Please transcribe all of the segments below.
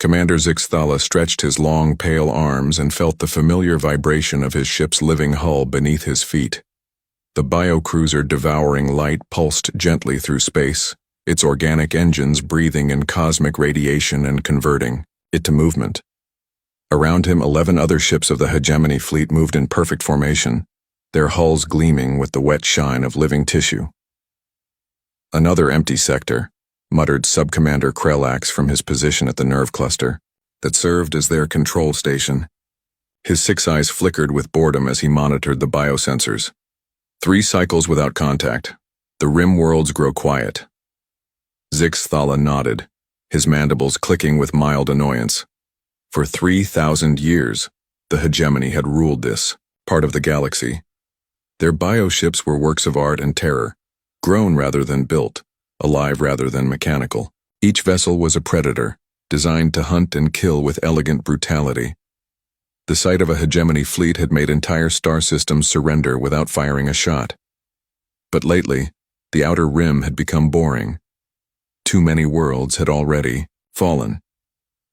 Commander Zixthala stretched his long, pale arms and felt the familiar vibration of his ship's living hull beneath his feet. The biocruiser devouring light pulsed gently through space, its organic engines breathing in cosmic radiation and converting it to movement. Around him, 11 other ships of the Hegemony fleet moved in perfect formation, their hulls gleaming with the wet shine of living tissue. Another empty sector, muttered Subcommander Krellax from his position at the nerve cluster that served as their control station. His 6 eyes flickered with boredom as he monitored the biosensors. 3 cycles without contact. The rim worlds grow quiet. Zixthala nodded, his mandibles clicking with mild annoyance. For 3,000 years, the Hegemony had ruled this part of the galaxy. Their bioships were works of art and terror, grown rather than built, alive rather than mechanical. Each vessel was a predator, designed to hunt and kill with elegant brutality. The sight of a Hegemony fleet had made entire star systems surrender without firing a shot. But lately, the outer rim had become boring. Too many worlds had already fallen.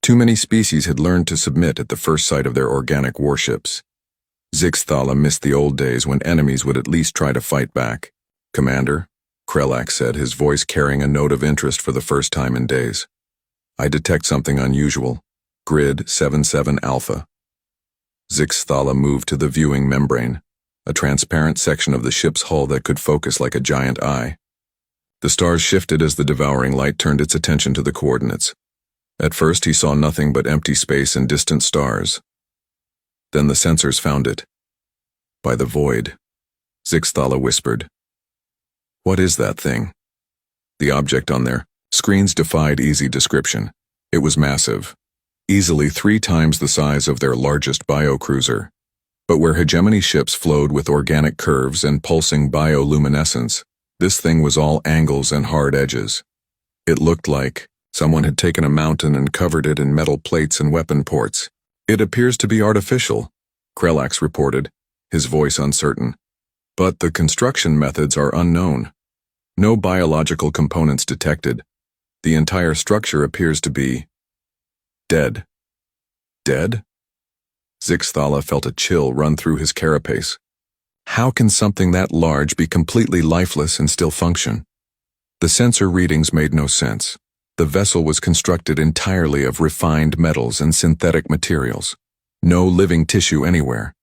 Too many species had learned to submit at the first sight of their organic warships. Zixthala missed the old days when enemies would at least try to fight back. "Commander," Krellax said, his voice carrying a note of interest for the first time in days. "I detect something unusual. Grid 77 Alpha." Zixthala moved to the viewing membrane, a transparent section of the ship's hull that could focus like a giant eye. The stars shifted as the devouring light turned its attention to the coordinates. At first he saw nothing but empty space and distant stars. Then the sensors found it. "By the void," Zixthala whispered. "What is that thing?" The object on their screens defied easy description. It was massive, easily 3 times the size of their largest biocruiser. But where Hegemony ships flowed with organic curves and pulsing bioluminescence, this thing was all angles and hard edges. It looked like someone had taken a mountain and covered it in metal plates and weapon ports. "It appears to be artificial," Krellax reported, his voice uncertain. "But the construction methods are unknown. No biological components detected. The entire structure appears to be dead." Dead? Zixthala felt a chill run through his carapace. How can something that large be completely lifeless and still function? The sensor readings made no sense. The vessel was constructed entirely of refined metals and synthetic materials. No living tissue anywhere.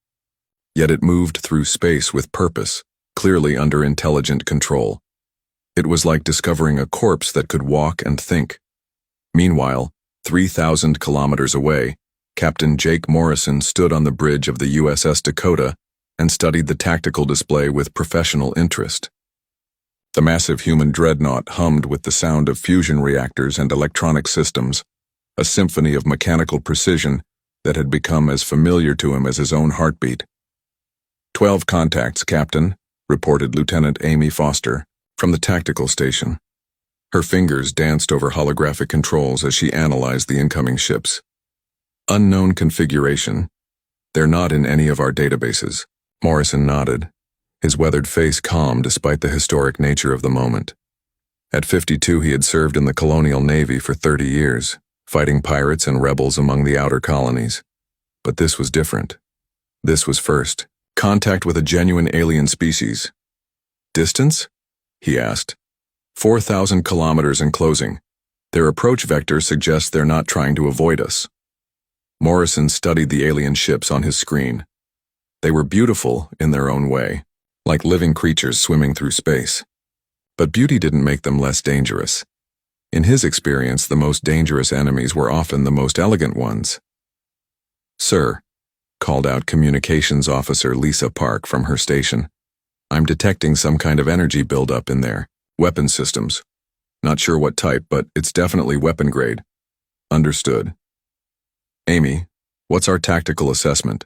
Yet it moved through space with purpose, clearly under intelligent control. It was like discovering a corpse that could walk and think. Meanwhile, 3,000 kilometers away, Captain Jake Morrison stood on the bridge of the USS Dakota and studied the tactical display with professional interest. The massive human dreadnought hummed with the sound of fusion reactors and electronic systems, a symphony of mechanical precision that had become as familiar to him as his own heartbeat. 12 contacts, Captain," reported Lieutenant Amy Foster from the tactical station. Her fingers danced over holographic controls as she analyzed the incoming ships. "Unknown configuration. They're not in any of our databases." Morrison nodded, his weathered face calm despite the historic nature of the moment. At 52, he had served in the colonial navy for 30 years, fighting pirates and rebels among the outer colonies. But this was different. This was first contact with a genuine alien species. "Distance?" he asked. 4,000 kilometers and closing. Their approach vector suggests they're not trying to avoid us." Morrison studied the alien ships on his screen. They were beautiful in their own way, like living creatures swimming through space. But beauty didn't make them less dangerous. In his experience, the most dangerous enemies were often the most elegant ones. "Sir," called out Communications Officer Lisa Park from her station, "I'm detecting some kind of energy buildup in there. Weapon systems. Not sure what type, but it's definitely weapon grade." "Understood." "Amy, what's our tactical assessment?"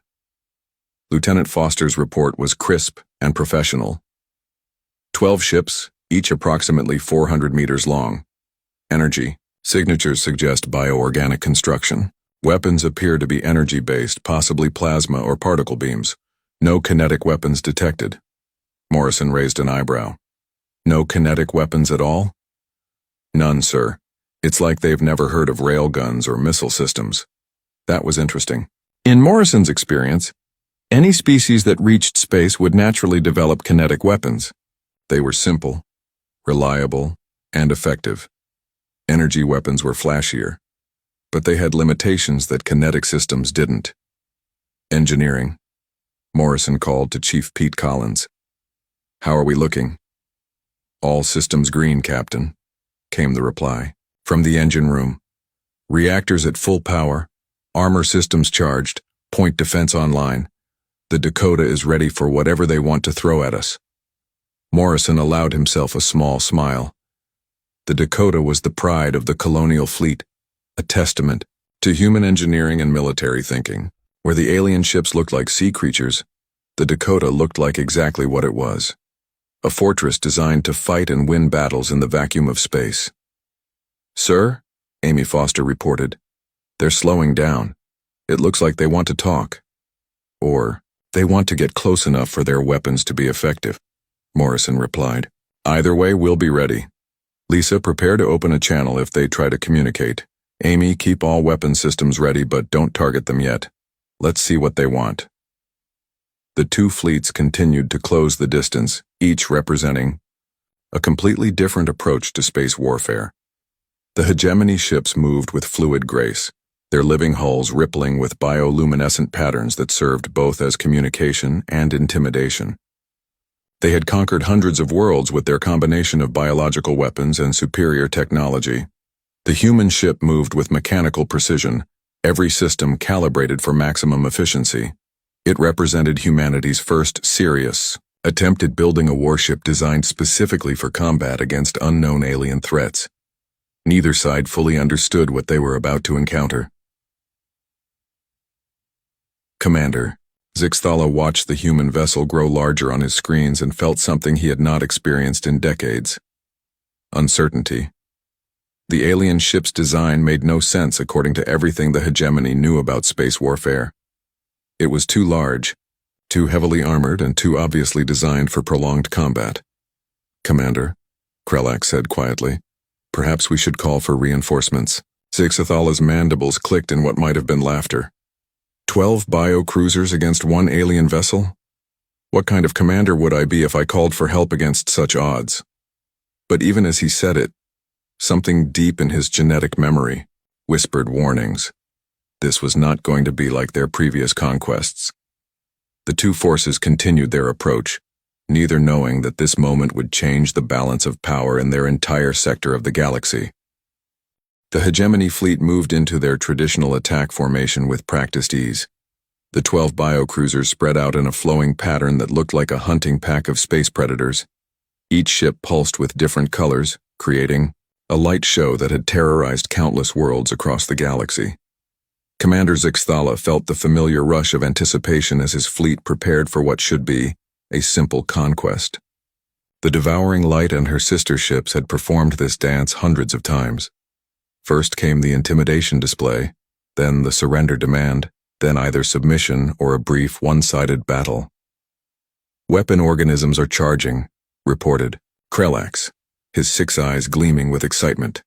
Lieutenant Foster's report was crisp and professional. 12 ships, each approximately 400 meters long. Energy. Signatures suggest bioorganic construction. Weapons appear to be energy-based, possibly plasma or particle beams. No kinetic weapons detected. Morrison raised an eyebrow. "No kinetic weapons at all?" "None, sir. It's like they've never heard of railguns or missile systems. That was interesting. In Morrison's experience, any species that reached space would naturally develop kinetic weapons. They were simple, reliable, and effective. Energy weapons were flashier, but they had limitations that kinetic systems didn't. Engineering. Morrison called to Chief Pete Collins. "How are we looking?" "All systems green, Captain," came the reply. From the engine room. "Reactors at full power, armor systems charged, point defense online. The Dakota is ready for whatever they want to throw at us." Morrison allowed himself a small smile. The Dakota was the pride of the colonial fleet, a testament to human engineering and military thinking. Where the alien ships looked like sea creatures, the Dakota looked like exactly what it was. A fortress designed to fight and win battles in the vacuum of space. "Sir," Amy Foster reported, "they're slowing down. It looks like they want to talk. Or, they want to get close enough for their weapons to be effective," Morrison replied. "Either way, we'll be ready. Lisa, prepare to open a channel if they try to communicate. Amy, keep all weapon systems ready, but don't target them yet. Let's see what they want." The two fleets continued to close the distance, each representing a completely different approach to space warfare. The hegemony ships moved with fluid grace, their living hulls rippling with bioluminescent patterns that served both as communication and intimidation. They had conquered hundreds of worlds with their combination of biological weapons and superior technology. The human ship moved with mechanical precision, every system calibrated for maximum efficiency. It represented humanity's first serious attempt at building a warship designed specifically for combat against unknown alien threats. Neither side fully understood what they were about to encounter. "Commander." Zixthala watched the human vessel grow larger on his screens and felt something he had not experienced in decades. Uncertainty. The alien ship's design made no sense according to everything the hegemony knew about space warfare. It was too large, too heavily armored, and too obviously designed for prolonged combat. "Commander," Krelak said quietly, "perhaps we should call for reinforcements." Zixthala's mandibles clicked in what might have been laughter. 12 bio-cruisers against one alien vessel? What kind of commander would I be if I called for help against such odds? But even as he said it, something deep in his genetic memory whispered warnings. This was not going to be like their previous conquests. The two forces continued their approach, neither knowing that this moment would change the balance of power in their entire sector of the galaxy. The hegemony fleet moved into their traditional attack formation with practiced ease. The 12 biocruisers spread out in a flowing pattern that looked like a hunting pack of space predators. Each ship pulsed with different colors, creating a light show that had terrorized countless worlds across the galaxy. Commander Zixthala felt the familiar rush of anticipation as his fleet prepared for what should be a simple conquest. The Devouring Light and her sister ships had performed this dance hundreds of times. First came the intimidation display, then the surrender demand, then either submission or a brief one-sided battle. "Weapon organisms are charging," reported Krelax, his 6 eyes gleaming with excitement.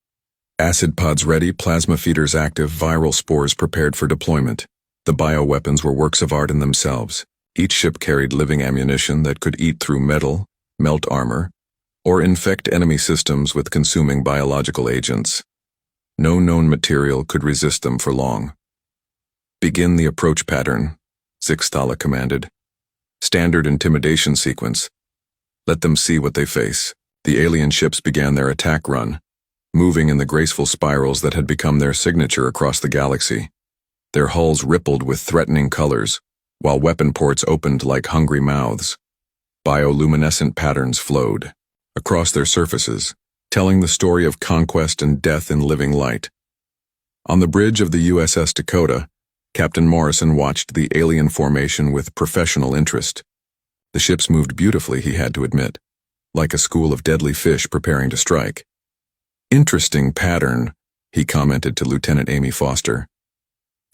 "Acid pods ready, plasma feeders active, viral spores prepared for deployment." The bioweapons were works of art in themselves. Each ship carried living ammunition that could eat through metal, melt armor, or infect enemy systems with consuming biological agents. No known material could resist them for long. "Begin the approach pattern," Zixthala commanded. "Standard intimidation sequence. Let them see what they face." The alien ships began their attack run, moving in the graceful spirals that had become their signature across the galaxy. Their hulls rippled with threatening colors, while weapon ports opened like hungry mouths. Bioluminescent patterns flowed across their surfaces, telling the story of conquest and death in living light. On the bridge of the USS Dakota, Captain Morrison watched the alien formation with professional interest. The ships moved beautifully, he had to admit, like a school of deadly fish preparing to strike. "Interesting pattern," he commented to Lieutenant Amy Foster.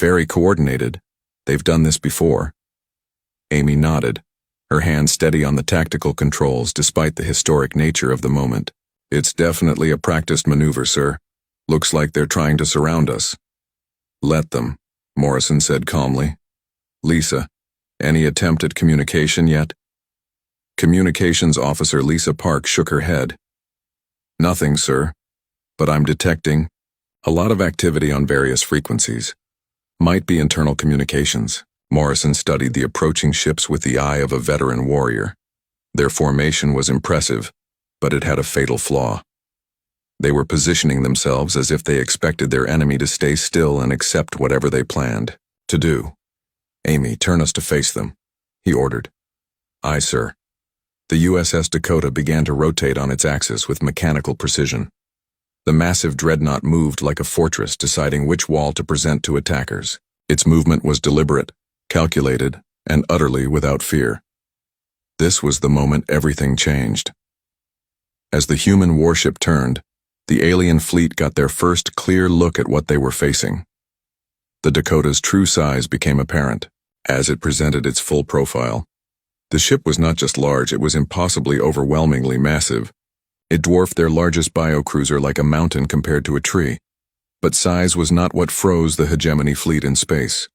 "Very coordinated. They've done this before." Amy nodded, her hand steady on the tactical controls despite the historic nature of the moment. "It's definitely a practiced maneuver, sir. Looks like they're trying to surround us. Let them, Morrison said calmly. Lisa, any attempt at communication yet? Communications Officer Lisa Park shook her head. Nothing, sir. But I'm detecting a lot of activity on various frequencies. Might be internal communications. Morrison studied the approaching ships with the eye of a veteran warrior. Their formation was impressive, but it had a fatal flaw. They were positioning themselves as if they expected their enemy to stay still and accept whatever they planned to do. Amy, turn us to face them, he ordered. Aye, sir. The USS Dakota began to rotate on its axis with mechanical precision. The massive dreadnought moved like a fortress, deciding which wall to present to attackers. Its movement was deliberate, calculated, and utterly without fear. This was the moment everything changed. As the human warship turned, the alien fleet got their first clear look at what they were facing. The Dakota's true size became apparent as it presented its full profile. The ship was not just large, it was impossibly overwhelmingly massive. It dwarfed their largest biocruiser like a mountain compared to a tree. But size was not what froze the hegemony fleet in space.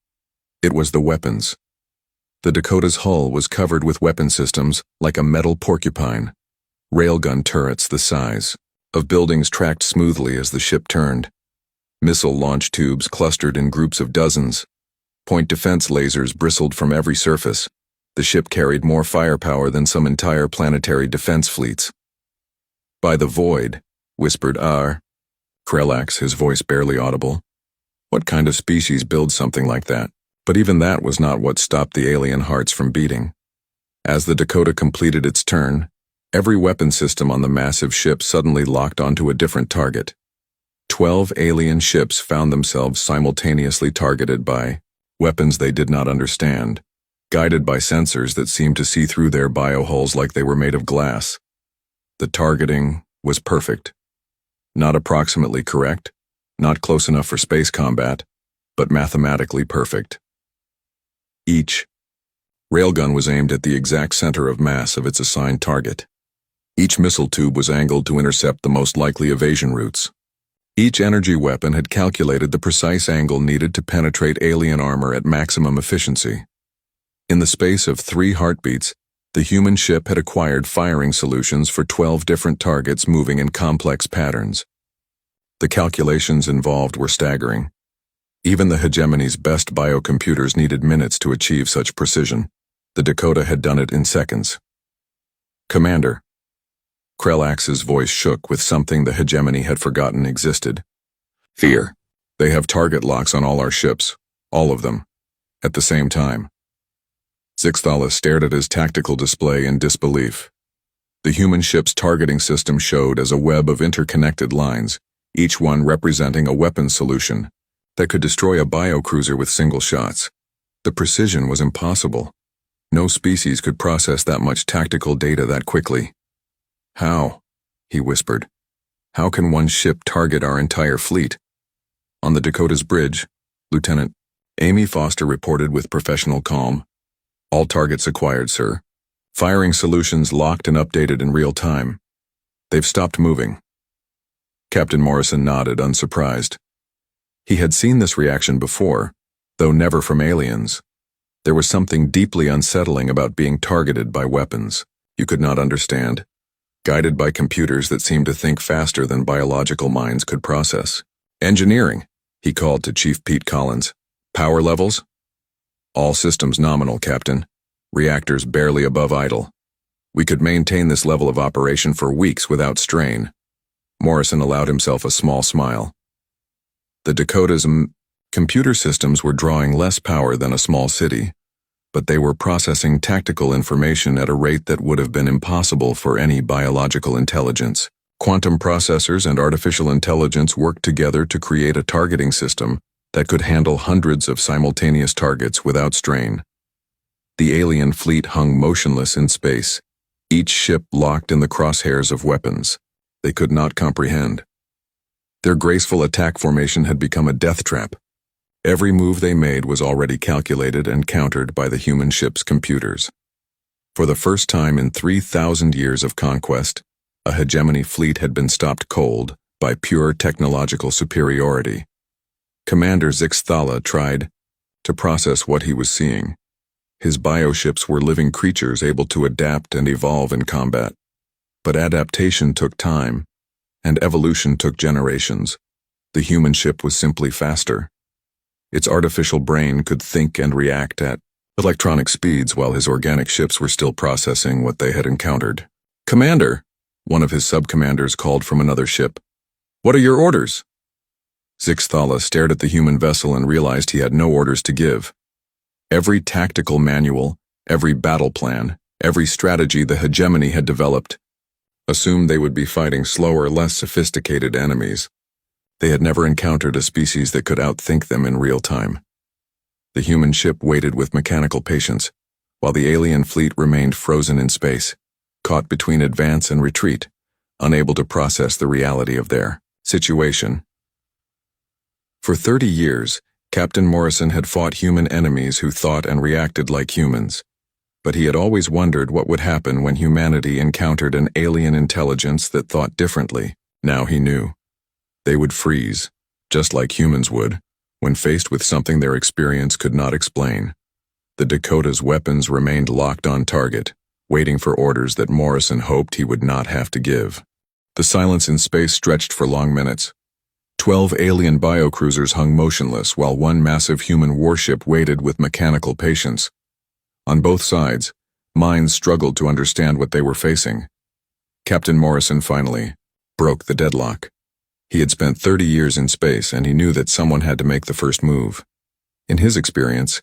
It was the weapons. The Dakota's hull was covered with weapon systems like a metal porcupine. Railgun turrets the size of buildings tracked smoothly as the ship turned. Missile launch tubes clustered in groups of dozens. Point defense lasers bristled from every surface. The ship carried more firepower than some entire planetary defense fleets. By the void, whispered Krellax, his voice barely audible. What kind of species builds something like that? But even that was not what stopped the alien hearts from beating. As the Dakota completed its turn, every weapon system on the massive ship suddenly locked onto a different target. 12 alien ships found themselves simultaneously targeted by weapons they did not understand, guided by sensors that seemed to see through their biohulls like they were made of glass. The targeting was perfect. Not approximately correct, not close enough for space combat, but mathematically perfect. Each railgun was aimed at the exact center of mass of its assigned target. Each missile tube was angled to intercept the most likely evasion routes. Each energy weapon had calculated the precise angle needed to penetrate alien armor at maximum efficiency. In the space of 3 heartbeats, the human ship had acquired firing solutions for 12 different targets moving in complex patterns. The calculations involved were staggering. Even the hegemony's best biocomputers needed minutes to achieve such precision. The Dakota had done it in seconds. Commander. Krellax's voice shook with something the hegemony had forgotten existed. Fear. They have target locks on all our ships, all of them, at the same time. Zixthala stared at his tactical display in disbelief. The human ship's targeting system showed as a web of interconnected lines, each one representing a weapons solution that could destroy a biocruiser with single shots. The precision was impossible. No species could process that much tactical data that quickly. How? He whispered. How can one ship target our entire fleet? On the Dakota's bridge, Lieutenant Amy Foster reported with professional calm. All targets acquired, sir. Firing solutions locked and updated in real time. They've stopped moving. Captain Morrison nodded, unsurprised. He had seen this reaction before, though never from aliens. There was something deeply unsettling about being targeted by weapons you could not understand, guided by computers that seemed to think faster than biological minds could process. Engineering, he called to Chief Pete Collins. Power levels? All systems nominal, Captain. Reactors barely above idle. We could maintain this level of operation for weeks without strain. Morrison allowed himself a small smile. The Dakota's computer systems were drawing less power than a small city, but they were processing tactical information at a rate that would have been impossible for any biological intelligence. Quantum processors and artificial intelligence worked together to create a targeting system that could handle hundreds of simultaneous targets without strain. The alien fleet hung motionless in space, each ship locked in the crosshairs of weapons they could not comprehend. Their graceful attack formation had become a death trap. Every move they made was already calculated and countered by the human ship's computers. For the first time in 3,000 years of conquest, a hegemony fleet had been stopped cold by pure technological superiority. Commander Zixthala tried to process what he was seeing. His bioships were living creatures able to adapt and evolve in combat. But adaptation took time, and evolution took generations. The human ship was simply faster. Its artificial brain could think and react at electronic speeds while his organic ships were still processing what they had encountered. "Commander," one of his sub-commanders called from another ship. "What are your orders?" Zixthala stared at the human vessel and realized he had no orders to give. Every tactical manual, every battle plan, every strategy the hegemony had developed assumed they would be fighting slower, less sophisticated enemies. They had never encountered a species that could outthink them in real time. The human ship waited with mechanical patience, while the alien fleet remained frozen in space, caught between advance and retreat, unable to process the reality of their situation. For 30 years, Captain Morrison had fought human enemies who thought and reacted like humans, but he had always wondered what would happen when humanity encountered an alien intelligence that thought differently. Now he knew. They would freeze, just like humans would, when faced with something their experience could not explain. The Dakota's weapons remained locked on target, waiting for orders that Morrison hoped he would not have to give. The silence in space stretched for long minutes. 12 alien biocruisers hung motionless while one massive human warship waited with mechanical patience. On both sides, minds struggled to understand what they were facing. Captain Morrison finally broke the deadlock. He had spent 30 years in space, and he knew that someone had to make the first move. In his experience,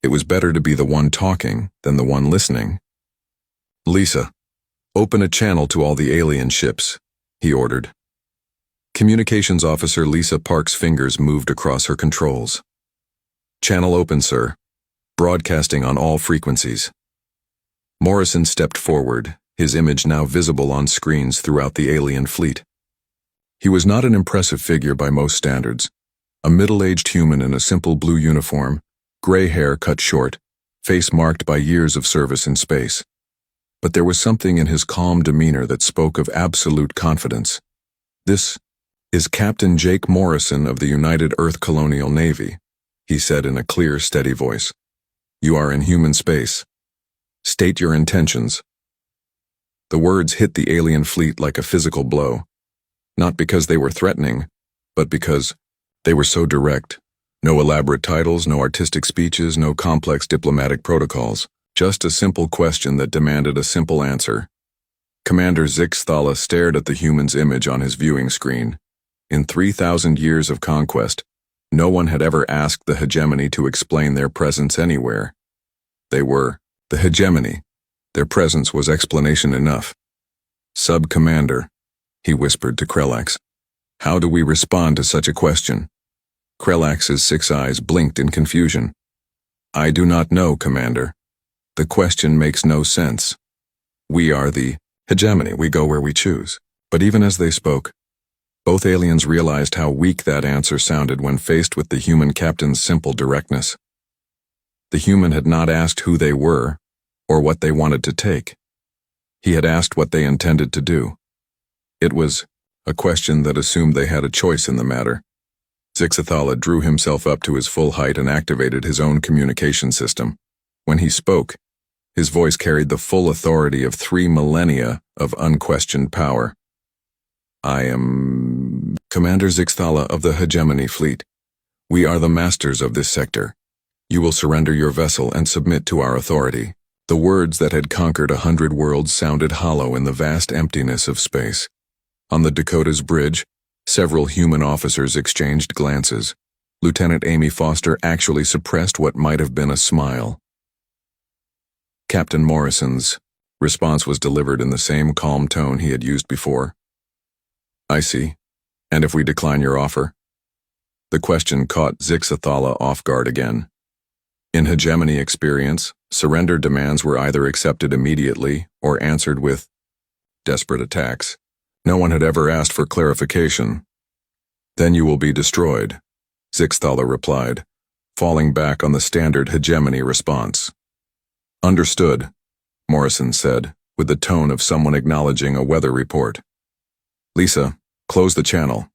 it was better to be the one talking than the one listening. "Lisa, open a channel to all the alien ships," he ordered. Communications Officer Lisa Park's fingers moved across her controls. "Channel open, sir. Broadcasting on all frequencies." Morrison stepped forward, his image now visible on screens throughout the alien fleet. He was not an impressive figure by most standards. A middle-aged human in a simple blue uniform, gray hair cut short, face marked by years of service in space. But there was something in his calm demeanor that spoke of absolute confidence. "This is Captain Jake Morrison of the United Earth Colonial Navy," he said in a clear, steady voice. "You are in human space. State your intentions." The words hit the alien fleet like a physical blow. Not because they were threatening, but because they were so direct. No elaborate titles, no artistic speeches, no complex diplomatic protocols. Just a simple question that demanded a simple answer. Commander Zixthala stared at the human's image on his viewing screen. In 3,000 years of conquest, no one had ever asked the hegemony to explain their presence anywhere. They were the hegemony. Their presence was explanation enough. "Sub-Commander," he whispered to Krelax. "How do we respond to such a question?" Krelax's 6 eyes blinked in confusion. "I do not know, Commander. The question makes no sense. We are the hegemony. We go where we choose." But even as they spoke, both aliens realized how weak that answer sounded when faced with the human captain's simple directness. The human had not asked who they were or what they wanted to take. He had asked what they intended to do. It was a question that assumed they had a choice in the matter. Zixthala drew himself up to his full height and activated his own communication system. When he spoke, his voice carried the full authority of 3 millennia of unquestioned power. "I am Commander Zixthala of the Hegemony Fleet. We are the masters of this sector. You will surrender your vessel and submit to our authority." The words that had conquered 100 worlds sounded hollow in the vast emptiness of space. On the Dakota's bridge, several human officers exchanged glances. Lieutenant Amy Foster actually suppressed what might have been a smile. Captain Morrison's response was delivered in the same calm tone he had used before. "I see. And if we decline your offer?" The question caught Zixthala off guard again. In hegemony experience, surrender demands were either accepted immediately or answered with desperate attacks. No one had ever asked for clarification. "Then you will be destroyed," Zixthala replied, falling back on the standard hegemony response. "Understood," Morrison said, with the tone of someone acknowledging a weather report. "Lisa, Close the channel.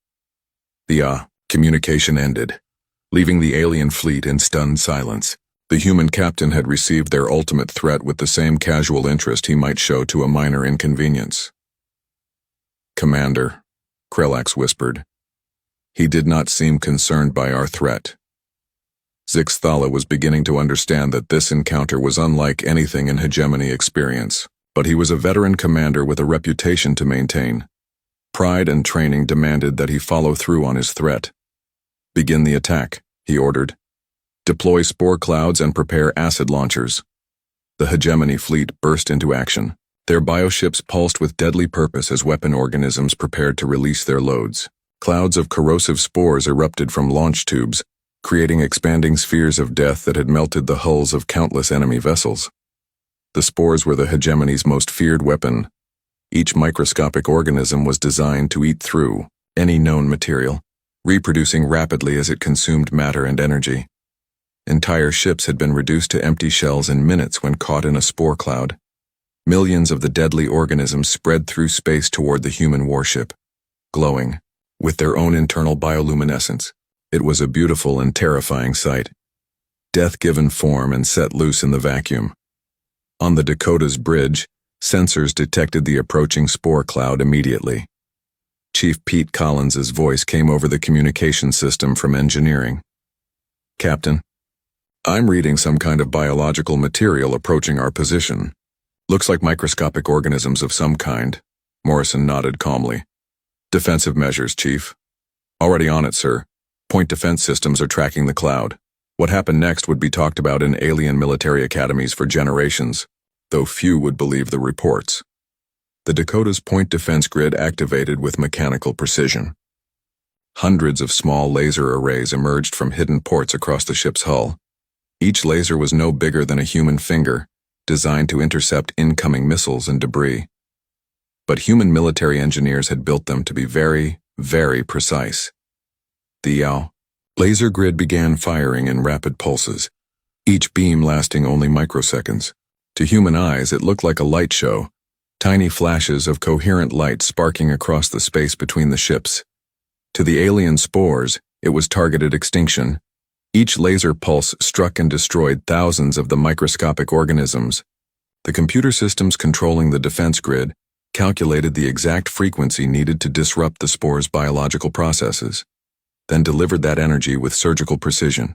The communication ended, leaving the alien fleet in stunned silence. The human captain had received their ultimate threat with the same casual interest he might show to a minor inconvenience. "Commander," Krelax whispered. "He did not seem concerned by our threat." Zixthala was beginning to understand that this encounter was unlike anything in hegemony experience, but he was a veteran commander with a reputation to maintain. Pride and training demanded that he follow through on his threat. "Begin the attack," he ordered. "Deploy spore clouds and prepare acid launchers." The hegemony fleet burst into action. Their bioships pulsed with deadly purpose as weapon organisms prepared to release their loads. Clouds of corrosive spores erupted from launch tubes, creating expanding spheres of death that had melted the hulls of countless enemy vessels. The spores were the hegemony's most feared weapon. Each microscopic organism was designed to eat through any known material, reproducing rapidly as it consumed matter and energy. Entire ships had been reduced to empty shells in minutes when caught in a spore cloud. Millions of the deadly organisms spread through space toward the human warship, glowing with their own internal bioluminescence. It was a beautiful and terrifying sight. Death given form and set loose in the vacuum. On the Dakota's bridge, sensors detected the approaching spore cloud immediately. Chief Pete Collins's voice came over the communication system from engineering. "Captain, I'm reading some kind of biological material approaching our position. Looks like microscopic organisms of some kind." Morrison nodded calmly. "Defensive measures, Chief." "Already on it, sir. Point defense systems are tracking the cloud. What happened next would be talked about in alien military academies for generations, though few would believe the reports." The Dakota's point defense grid activated with mechanical precision. Hundreds of small laser arrays emerged from hidden ports across the ship's hull. Each laser was no bigger than a human finger, designed to intercept incoming missiles and debris. But human military engineers had built them to be very, very precise. The laser grid began firing in rapid pulses, each beam lasting only microseconds. To human eyes, it looked like a light show, tiny flashes of coherent light sparking across the space between the ships. To the alien spores, it was targeted extinction. Each laser pulse struck and destroyed thousands of the microscopic organisms. The computer systems controlling the defense grid calculated the exact frequency needed to disrupt the spore's biological processes, then delivered that energy with surgical precision.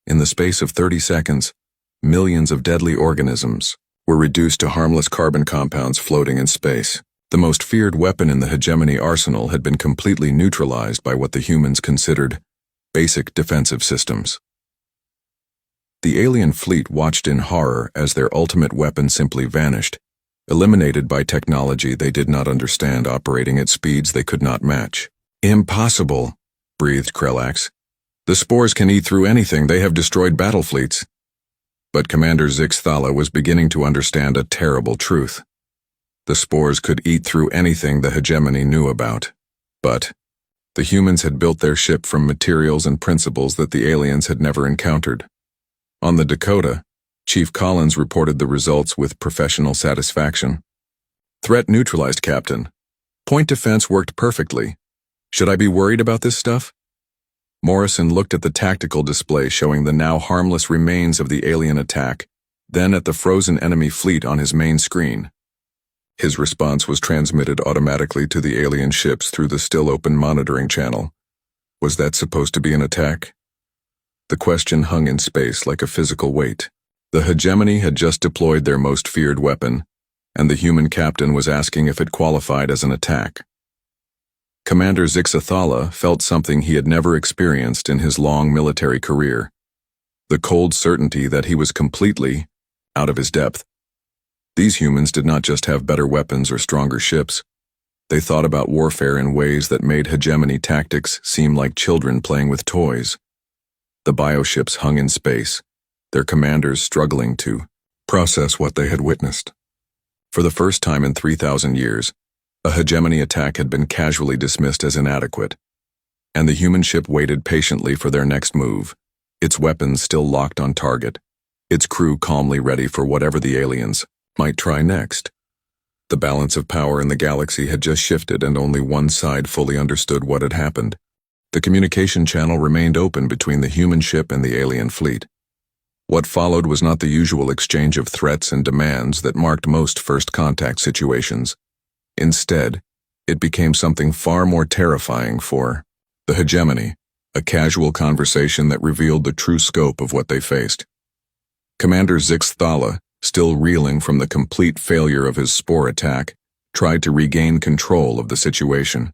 In the space of 30 seconds, millions of deadly organisms were reduced to harmless carbon compounds floating in space. The most feared weapon in the hegemony arsenal had been completely neutralized by what the humans considered basic defensive systems. The alien fleet watched in horror as their ultimate weapon simply vanished, eliminated by technology they did not understand operating at speeds they could not match. "Impossible," breathed Krelax. "The spores can eat through anything. They have destroyed battle fleets." But Commander Zixthala was beginning to understand a terrible truth. The spores could eat through anything the hegemony knew about. But the humans had built their ship from materials and principles that the aliens had never encountered. On the Dakota, Chief Collins reported the results with professional satisfaction. "Threat neutralized, Captain. Point defense worked perfectly. Should I be worried about this stuff?" Morrison looked at the tactical display showing the now harmless remains of the alien attack, then at the frozen enemy fleet on his main screen. His response was transmitted automatically to the alien ships through the still-open monitoring channel. Was that supposed to be an attack? The question hung in space like a physical weight. The hegemony had just deployed their most feared weapon, and the human captain was asking if it qualified as an attack. Commander Zixthala felt something he had never experienced in his long military career. The cold certainty that he was completely out of his depth. These humans did not just have better weapons or stronger ships. They thought about warfare in ways that made hegemony tactics seem like children playing with toys. The bioships hung in space, their commanders struggling to process what they had witnessed. For the first time in 3,000 years, a hegemony attack had been casually dismissed as inadequate, and the human ship waited patiently for their next move, its weapons still locked on target, its crew calmly ready for whatever the aliens might try next. The balance of power in the galaxy had just shifted and only one side fully understood what had happened. The communication channel remained open between the human ship and the alien fleet. What followed was not the usual exchange of threats and demands that marked most first contact situations. Instead, it became something far more terrifying for the hegemony, a casual conversation that revealed the true scope of what they faced. Commander Zixthala, still reeling from the complete failure of his spore attack, tried to regain control of the situation.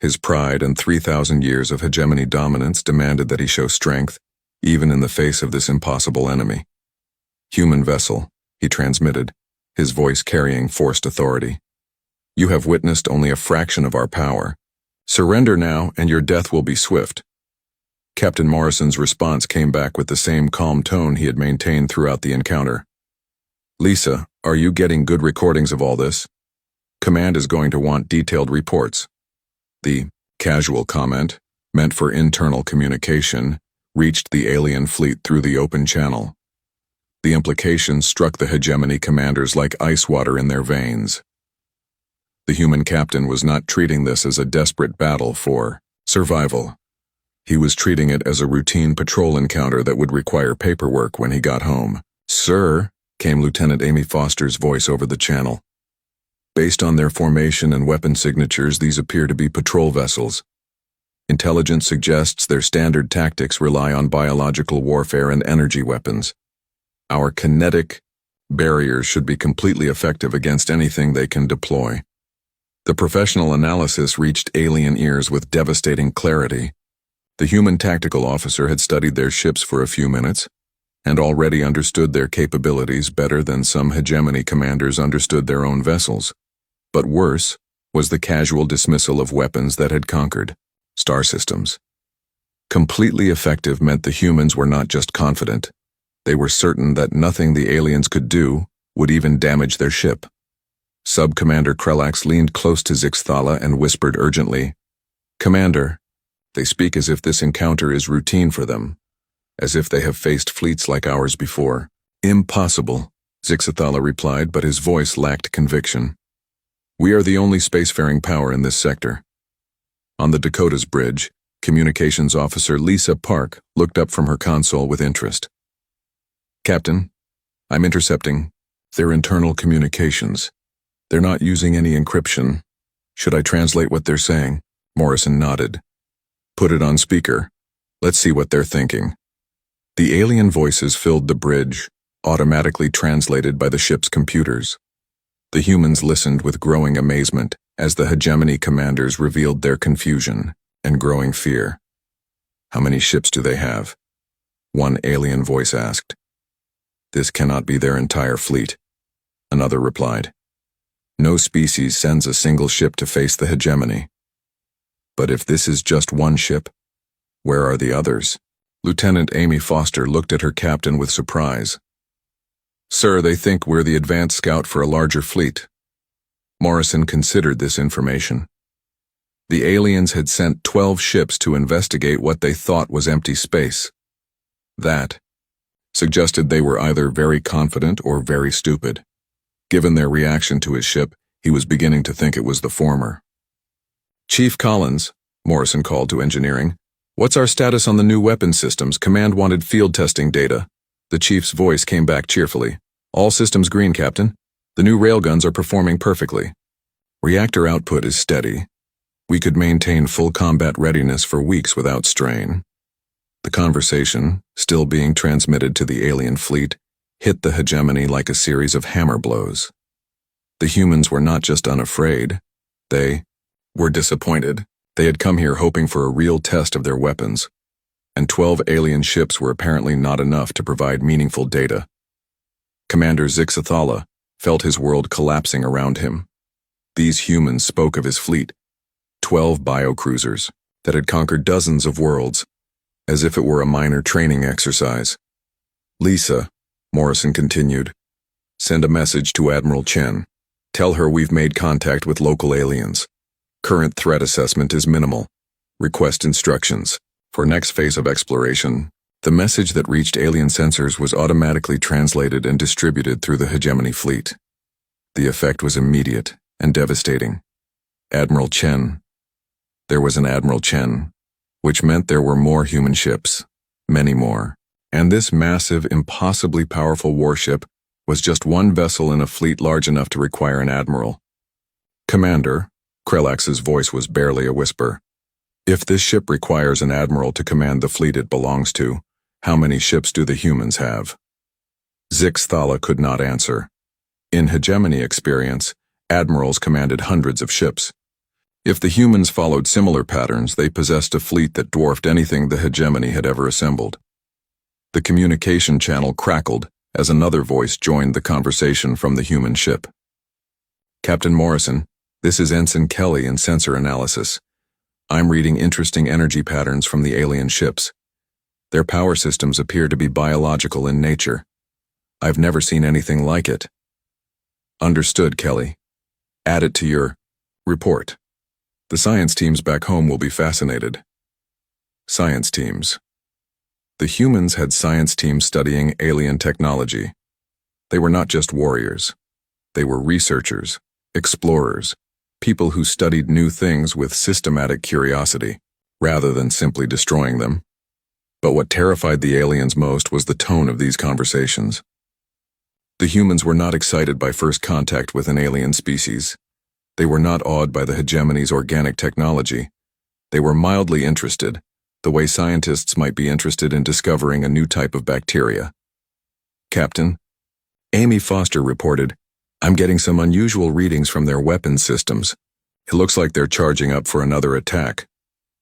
His pride and 3,000 years of hegemony dominance demanded that he show strength, even in the face of this impossible enemy. "Human vessel," he transmitted, his voice carrying forced authority. "You have witnessed only a fraction of our power. Surrender now, and your death will be swift." Captain Morrison's response came back with the same calm tone he had maintained throughout the encounter. "Lisa, are you getting good recordings of all this? Command is going to want detailed reports." The casual comment, meant for internal communication, reached the alien fleet through the open channel. The implications struck the hegemony commanders like ice water in their veins. The human captain was not treating this as a desperate battle for survival. He was treating it as a routine patrol encounter that would require paperwork when he got home. "Sir," came Lieutenant Amy Foster's voice over the channel. "Based on their formation and weapon signatures, these appear to be patrol vessels. Intelligence suggests their standard tactics rely on biological warfare and energy weapons. Our kinetic barriers should be completely effective against anything they can deploy." The professional analysis reached alien ears with devastating clarity. The human tactical officer had studied their ships for a few minutes, and already understood their capabilities better than some hegemony commanders understood their own vessels. But worse was the casual dismissal of weapons that had conquered star systems. Completely effective meant the humans were not just confident. They were certain that nothing the aliens could do would even damage their ship. Sub-Commander Krelax leaned close to Zixthala and whispered urgently, "Commander, they speak as if this encounter is routine for them, as if they have faced fleets like ours before." "Impossible," Zixthala replied, but his voice lacked conviction. "We are the only spacefaring power in this sector." On the Dakota's bridge, Communications Officer Lisa Park looked up from her console with interest. "Captain, I'm intercepting their internal communications. They're not using any encryption. Should I translate what they're saying?" Morrison nodded. "Put it on speaker. Let's see what they're thinking." The alien voices filled the bridge, automatically translated by the ship's computers. The humans listened with growing amazement as the hegemony commanders revealed their confusion and growing fear. "How many ships do they have?" one alien voice asked. "This cannot be their entire fleet," another replied. "No species sends a single ship to face the hegemony." "But if this is just one ship, where are the others?" Lieutenant Amy Foster looked at her captain with surprise. "Sir, they think we're the advance scout for a larger fleet." Morrison considered this information. The aliens had sent 12 ships to investigate what they thought was empty space. That suggested they were either very confident or very stupid. Given their reaction to his ship, he was beginning to think it was the former. "Chief Collins," Morrison called to engineering, "what's our status on the new weapon systems? Command wanted field testing data." The chief's voice came back cheerfully. "All systems green, Captain. The new railguns are performing perfectly. Reactor output is steady. We could maintain full combat readiness for weeks without strain." The conversation, still being transmitted to the alien fleet, hit the hegemony like a series of hammer blows. The humans were not just unafraid. They were disappointed. They had come here hoping for a real test of their weapons, and 12 alien ships were apparently not enough to provide meaningful data. Commander Zixthala felt his world collapsing around him. These humans spoke of his fleet, 12 biocruisers that had conquered dozens of worlds, as if it were a minor training exercise. "Lisa," Morrison continued, "send a message to Admiral Chen. Tell her we've made contact with local aliens. Current threat assessment is minimal. Request instructions. For next phase of exploration." The message that reached alien sensors was automatically translated and distributed through the hegemony fleet. The effect was immediate and devastating. Admiral Chen. There was an Admiral Chen, which meant there were more human ships, many more. And this massive, impossibly powerful warship was just one vessel in a fleet large enough to require an admiral. Commander, Krelax's voice was barely a whisper. If this ship requires an admiral to command the fleet it belongs to, how many ships do the humans have? Zix Thala could not answer. In hegemony experience, admirals commanded hundreds of ships. If the humans followed similar patterns, they possessed a fleet that dwarfed anything the hegemony had ever assembled. The communication channel crackled as another voice joined the conversation from the human ship. Captain Morrison, this is Ensign Kelly in sensor analysis. I'm reading interesting energy patterns from the alien ships. Their power systems appear to be biological in nature. I've never seen anything like it. Understood, Kelly. Add it to your report. The science teams back home will be fascinated. Science teams. The humans had science teams studying alien technology. They were not just warriors. They were researchers, explorers, people who studied new things with systematic curiosity, rather than simply destroying them. But what terrified the aliens most was the tone of these conversations. The humans were not excited by first contact with an alien species. They were not awed by the hegemony's organic technology. They were mildly interested, the way scientists might be interested in discovering a new type of bacteria. Captain, Amy Foster reported, I'm getting some unusual readings from their weapons systems. It looks like they're charging up for another attack.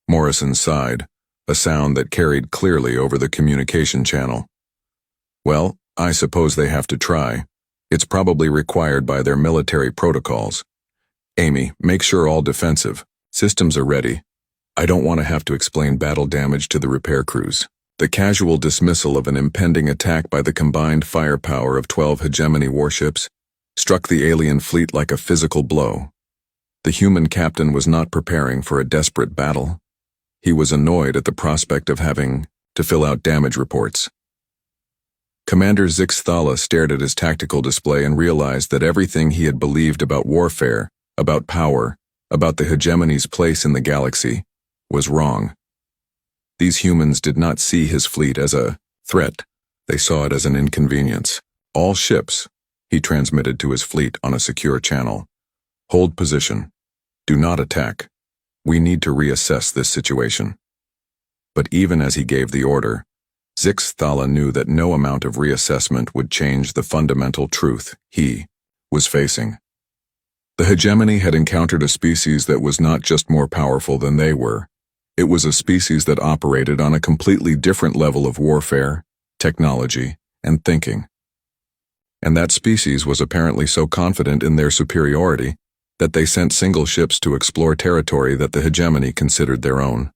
Morrison sighed, a sound that carried clearly over the communication channel. Well, I suppose they have to try. It's probably required by their military protocols. Amy, make sure all defensive systems are ready. I don't want to have to explain battle damage to the repair crews. The casual dismissal of an impending attack by the combined firepower of 12 hegemony warships struck the alien fleet like a physical blow. The human captain was not preparing for a desperate battle. He was annoyed at the prospect of having to fill out damage reports. Commander Zix Thala stared at his tactical display and realized that everything he had believed about warfare, about power, about the hegemony's place in the galaxy, was wrong. These humans did not see his fleet as a threat. They saw it as an inconvenience. All ships, he transmitted to his fleet on a secure channel. Hold position. Do not attack. We need to reassess this situation. But even as he gave the order, Zix Thala knew that no amount of reassessment would change the fundamental truth he was facing. The hegemony had encountered a species that was not just more powerful than they were. It was a species that operated on a completely different level of warfare, technology, and thinking. And that species was apparently so confident in their superiority that they sent single ships to explore territory that the hegemony considered their own.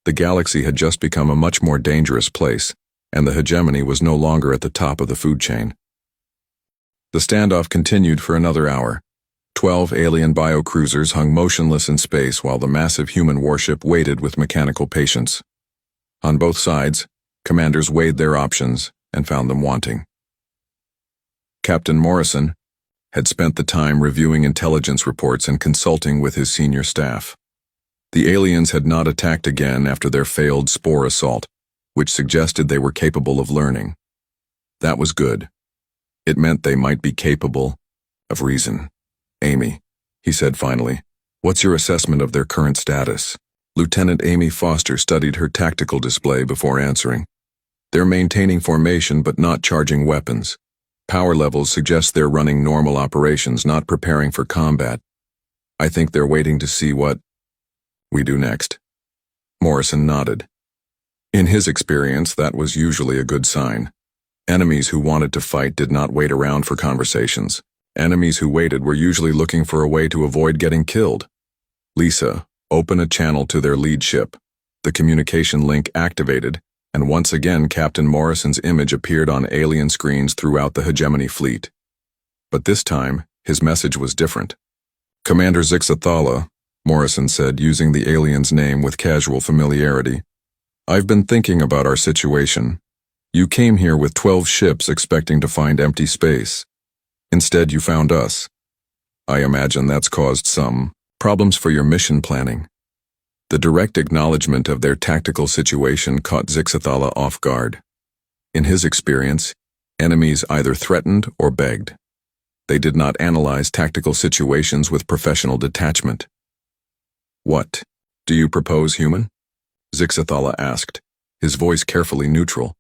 The galaxy had just become a much more dangerous place, and the hegemony was no longer at the top of the food chain. The standoff continued for another hour. 12 alien biocruisers hung motionless in space while the massive human warship waited with mechanical patience. On both sides, commanders weighed their options and found them wanting. Captain Morrison had spent the time reviewing intelligence reports and consulting with his senior staff. The aliens had not attacked again after their failed spore assault, which suggested they were capable of learning. That was good. It meant they might be capable of reason. Amy, he said finally, what's your assessment of their current status? Lieutenant Amy Foster studied her tactical display before answering. They're maintaining formation but not charging weapons. Power levels suggest they're running normal operations, not preparing for combat. I think they're waiting to see what we do next. Morrison nodded. In his experience, that was usually a good sign. Enemies who wanted to fight did not wait around for conversations. Enemies who waited were usually looking for a way to avoid getting killed. Lisa, open a channel to their lead ship. The communication link activated, and once again Captain Morrison's image appeared on alien screens throughout the hegemony fleet. But this time, his message was different. Commander Zix Thala, Morrison said, using the alien's name with casual familiarity, I've been thinking about our situation. You came here with 12 ships expecting to find empty space. Instead, you found us. I imagine that's caused some problems for your mission planning. The direct acknowledgement of their tactical situation caught Zixathala off guard. In his experience, enemies either threatened or begged. They did not analyze tactical situations with professional detachment. What do you propose, human? Zixathala asked, his voice carefully neutral.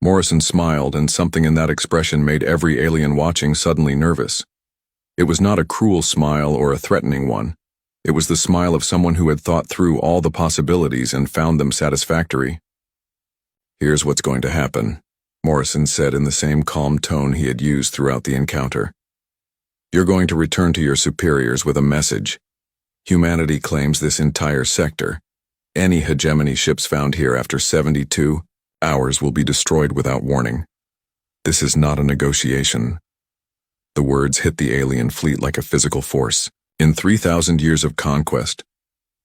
Morrison smiled, and something in that expression made every alien watching suddenly nervous. It was not a cruel smile or a threatening one. It was the smile of someone who had thought through all the possibilities and found them satisfactory. Here's what's going to happen, Morrison said in the same calm tone he had used throughout the encounter. You're going to return to your superiors with a message. Humanity claims this entire sector. Any hegemony ships found here after 72 hours will be destroyed without warning. This is not a negotiation. The words hit the alien fleet like a physical force. In 3,000 years of conquest,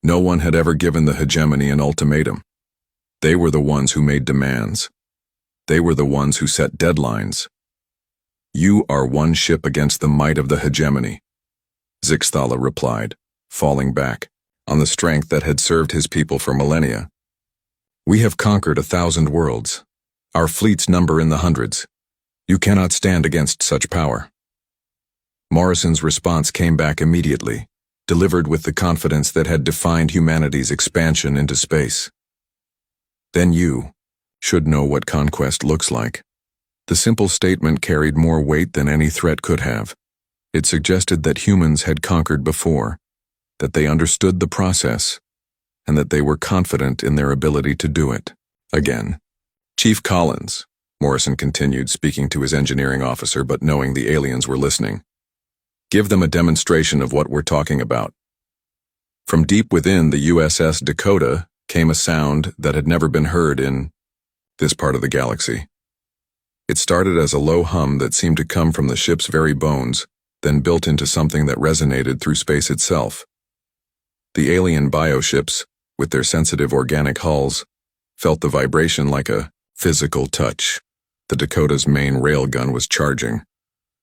no one had ever given the hegemony an ultimatum. They were the ones who made demands. They were the ones who set deadlines. You are one ship against the might of the hegemony, Zixathala replied, falling back, on the strength that had served his people for millennia. We have conquered 1,000 worlds. Our fleets number in the hundreds. You cannot stand against such power. Morrison's response came back immediately, delivered with the confidence that had defined humanity's expansion into space. Then you should know what conquest looks like. The simple statement carried more weight than any threat could have. It suggested that humans had conquered before, that they understood the process, and that they were confident in their ability to do it again. Chief Collins, Morrison continued, speaking to his engineering officer but knowing the aliens were listening. Give them a demonstration of what we're talking about. From deep within the USS Dakota came a sound that had never been heard in this part of the galaxy. It started as a low hum that seemed to come from the ship's very bones, then built into something that resonated through space itself. The alien bioships, with their sensitive organic hulls, felt the vibration like a physical touch. The Dakota's main railgun was charging.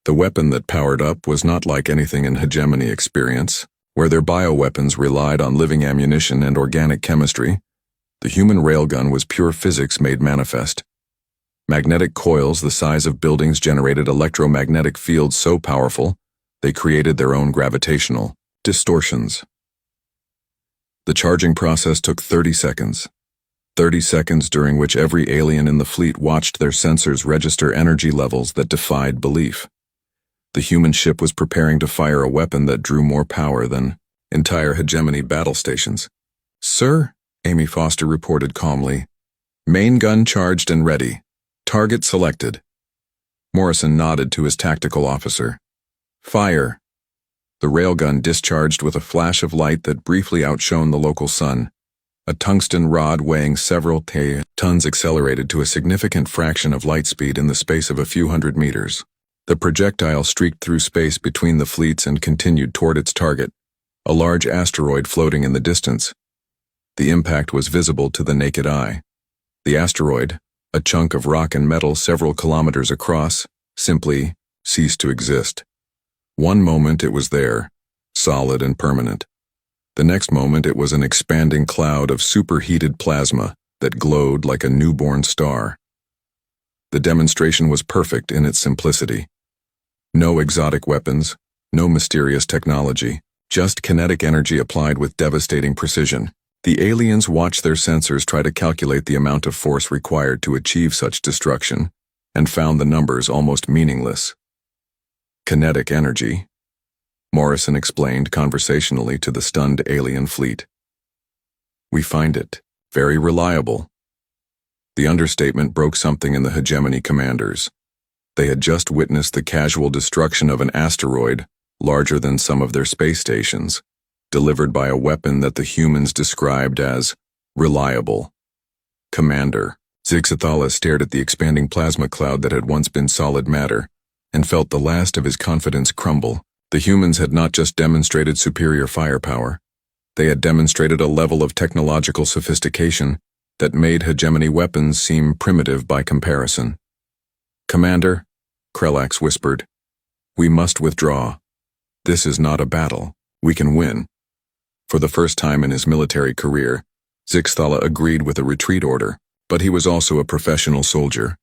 The weapon that powered up was not like anything in hegemony experience, where their bioweapons relied on living ammunition and organic chemistry. The human railgun was pure physics made manifest. Magnetic coils the size of buildings generated electromagnetic fields so powerful, they created their own gravitational distortions. The charging process took 30 seconds. 30 seconds during which every alien in the fleet watched their sensors register energy levels that defied belief. The human ship was preparing to fire a weapon that drew more power than entire hegemony battle stations. Sir, Amy Foster reported calmly. Main gun charged and ready. Target selected. Morrison nodded to his tactical officer. Fire. The railgun discharged with a flash of light that briefly outshone the local sun. A tungsten rod weighing several tons accelerated to a significant fraction of light speed in the space of a few hundred meters. The projectile streaked through space between the fleets and continued toward its target, a large asteroid floating in the distance. The impact was visible to the naked eye. The asteroid, a chunk of rock and metal several kilometers across, simply ceased to exist. One moment it was there, solid and permanent. The next moment it was an expanding cloud of superheated plasma that glowed like a newborn star. The demonstration was perfect in its simplicity. No exotic weapons, no mysterious technology, just kinetic energy applied with devastating precision. The aliens watched their sensors try to calculate the amount of force required to achieve such destruction, and found the numbers almost meaningless. Kinetic energy, Morrison explained conversationally to the stunned alien fleet. We find it very reliable. The understatement broke something in the hegemony commanders. They had just witnessed the casual destruction of an asteroid larger than some of their space stations, delivered by a weapon that the humans described as reliable. Commander, Zixathala stared at the expanding plasma cloud that had once been solid matter, and felt the last of his confidence crumble. The humans had not just demonstrated superior firepower, they had demonstrated a level of technological sophistication that made hegemony weapons seem primitive by comparison. Commander, Krelax whispered, We must withdraw. This is not a battle. We can win. For the first time in his military career, Zixthala agreed with a retreat order, but he was also a professional soldier,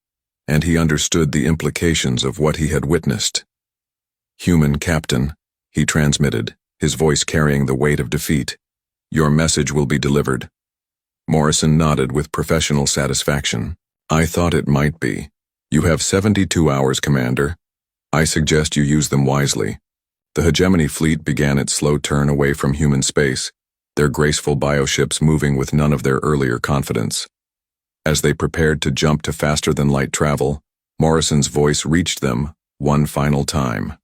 and he understood the implications of what he had witnessed. "Human captain," he transmitted, his voice carrying the weight of defeat. "Your message will be delivered." Morrison nodded with professional satisfaction. "I thought it might be. You have 72 hours, Commander. I suggest you use them wisely." The Hegemony fleet began its slow turn away from human space, their graceful bioships moving with none of their earlier confidence. As they prepared to jump to faster-than-light travel, Morrison's voice reached them one final time.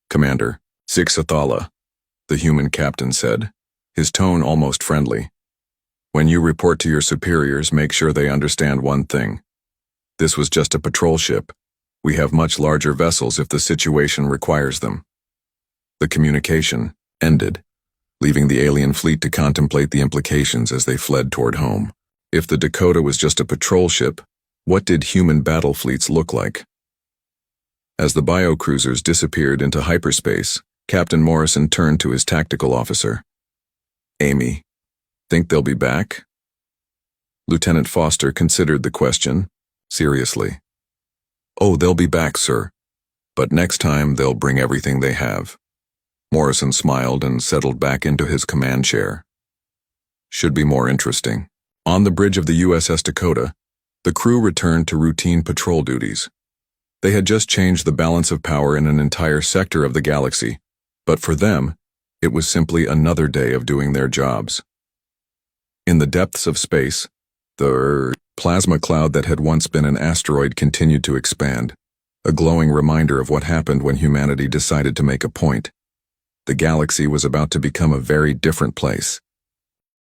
"Commander, Zixthala," the human captain said, his tone almost friendly. "When you report to your superiors, make sure they understand one thing. This was just a patrol ship. We have much larger vessels if the situation requires them." The communication ended, leaving the alien fleet to contemplate the implications as they fled toward home. If the Dakota was just a patrol ship, what did human battle fleets look like? As the biocruisers disappeared into hyperspace, Captain Morrison turned to his tactical officer. "Amy, think they'll be back?" Lieutenant Foster considered the question, seriously. "Oh, they'll be back, sir. But next time they'll bring everything they have." Morrison smiled and settled back into his command chair. "Should be more interesting." On the bridge of the USS Dakota, the crew returned to routine patrol duties. They had just changed the balance of power in an entire sector of the galaxy, but for them, it was simply another day of doing their jobs. In the depths of space, the plasma cloud that had once been an asteroid continued to expand, a glowing reminder of what happened when humanity decided to make a point. The galaxy was about to become a very different place.